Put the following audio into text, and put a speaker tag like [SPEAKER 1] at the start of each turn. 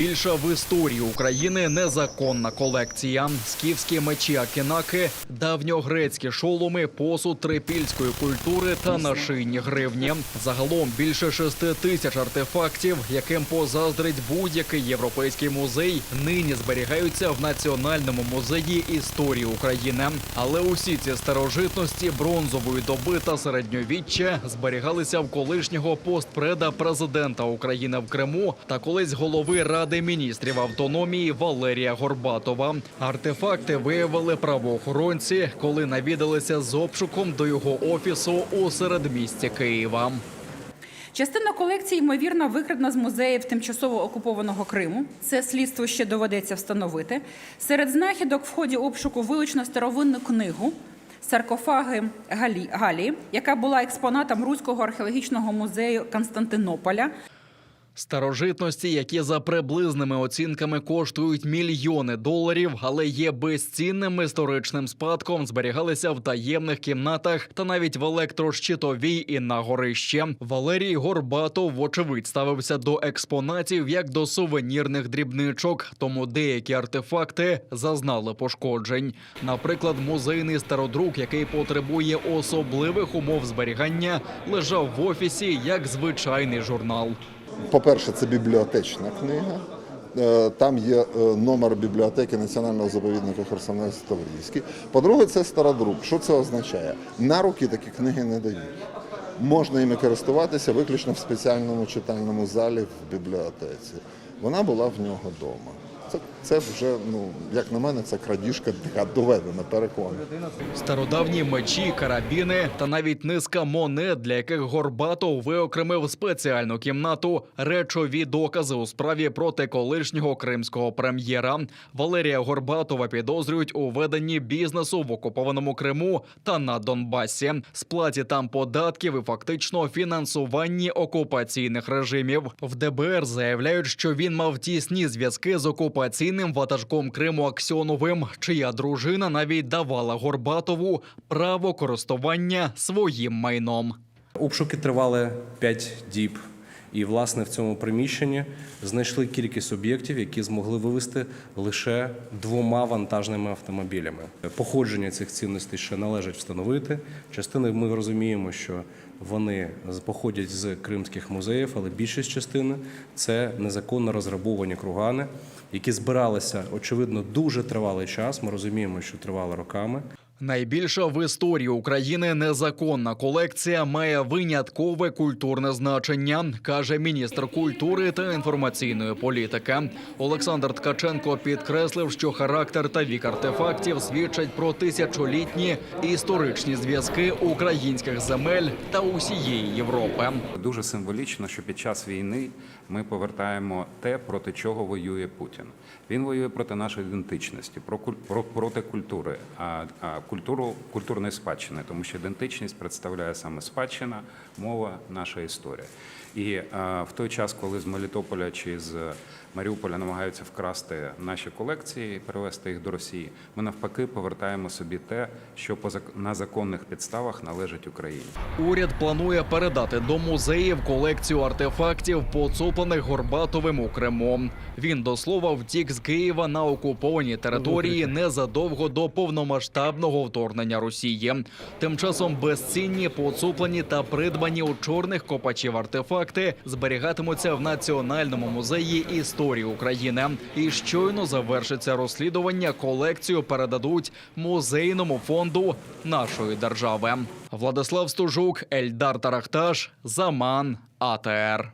[SPEAKER 1] Більша в історії України незаконна колекція. Скіфські мечі Акінаки, давньогрецькі шоломи, посуд трипільської культури та нашийні гривні. Загалом більше 6 тисяч артефактів, яким позаздрить будь-який європейський музей, нині зберігаються в Національному музеї історії України. Але усі ці старожитності бронзової доби та середньовіччя зберігалися в колишнього постпреда президента України в Криму та колись голови Ради міністрів автономії Валерія Горбатова. Артефакти виявили правоохоронці, коли навідалися з обшуком до його офісу у середмісті Києва.
[SPEAKER 2] Частина колекції, ймовірно, викрадена з музеїв тимчасово окупованого Криму. Це слідство ще доведеться встановити. Серед знахідок в ході обшуку вилучено старовинну книгу «Саркофаги Галії», яка була експонатом Руського археологічного музею Константинополя.
[SPEAKER 1] Старожитності, які за приблизними оцінками коштують мільйони доларів, але є безцінним історичним спадком, зберігалися в таємних кімнатах та навіть в електрощитовій і на горищі. Валерій Горбатов, вочевидь, ставився до експонатів як до сувенірних дрібничок, тому деякі артефакти зазнали пошкоджень. Наприклад, музейний стародрук, який потребує особливих умов зберігання, лежав в офісі як звичайний журнал.
[SPEAKER 3] По-перше, це бібліотечна книга. Там є номер бібліотеки Національного заповідника Херсонес-Таврійський. По-друге, це стародрук. Що це означає? На руки такі книги не дають. Можна іми користуватися виключно в спеціальному читальному залі в бібліотеці. Вона була в нього вдома. Це вже, як на мене, це крадіжка така доведена, переконана.
[SPEAKER 1] Стародавні мечі, карабіни та навіть низка монет, для яких Горбатов виокремив спеціальну кімнату, речові докази у справі проти колишнього кримського прем'єра. Валерія Горбатова підозрюють у веденні бізнесу в окупованому Криму та на Донбасі, сплаті там податків і фактично фінансуванні окупаційних режимів. В ДБР заявляють, що він мав тісні зв'язки з окупаційним ватажком Криму Аксьоновим, чия дружина навіть давала Горбатову право користування своїм майном.
[SPEAKER 4] Обшуки тривали 5 діб. І, власне, в цьому приміщенні знайшли кількість об'єктів, які змогли вивезти лише 2 вантажними автомобілями. Походження цих цінностей ще належить встановити. Частини ми розуміємо, що вони походять з кримських музеїв, але більшість частини – це незаконно розграбовані кургани, які збиралися, очевидно, дуже тривалий час. Ми розуміємо, що тривало роками.
[SPEAKER 1] Найбільша в історії України незаконна колекція має виняткове культурне значення, каже міністр культури та інформаційної політики. Олександр Ткаченко підкреслив, що характер та вік артефактів свідчать про тисячолітні історичні зв'язки українських земель та усієї Європи.
[SPEAKER 5] Дуже символічно, що під час війни ми повертаємо те, проти чого воює Путін. Він воює проти нашої ідентичності, проти культури, культурної спадщини, тому що ідентичність представляє саме спадщина, мова, наша історія. І в той час, коли з Мелітополя чи з Маріуполя намагаються вкрасти наші колекції і перевезти їх до Росії, ми навпаки повертаємо собі те, що на законних підставах належить Україні.
[SPEAKER 1] Уряд планує передати до музеїв колекцію артефактів, поцуплених Горбатовим у Криму. Він, до слова, втік з Києва на окупованій території незадовго до повномасштабного вторгнення Росії. Тим часом безцінні, поцуплені та придбані у чорних копачів артефакти зберігатимуться в Національному музеї історії України. І щойно завершиться розслідування, колекцію передадуть музейному фонду нашої держави. Владислав Стужук, Ельдар Тарахташ, Заман, АТР.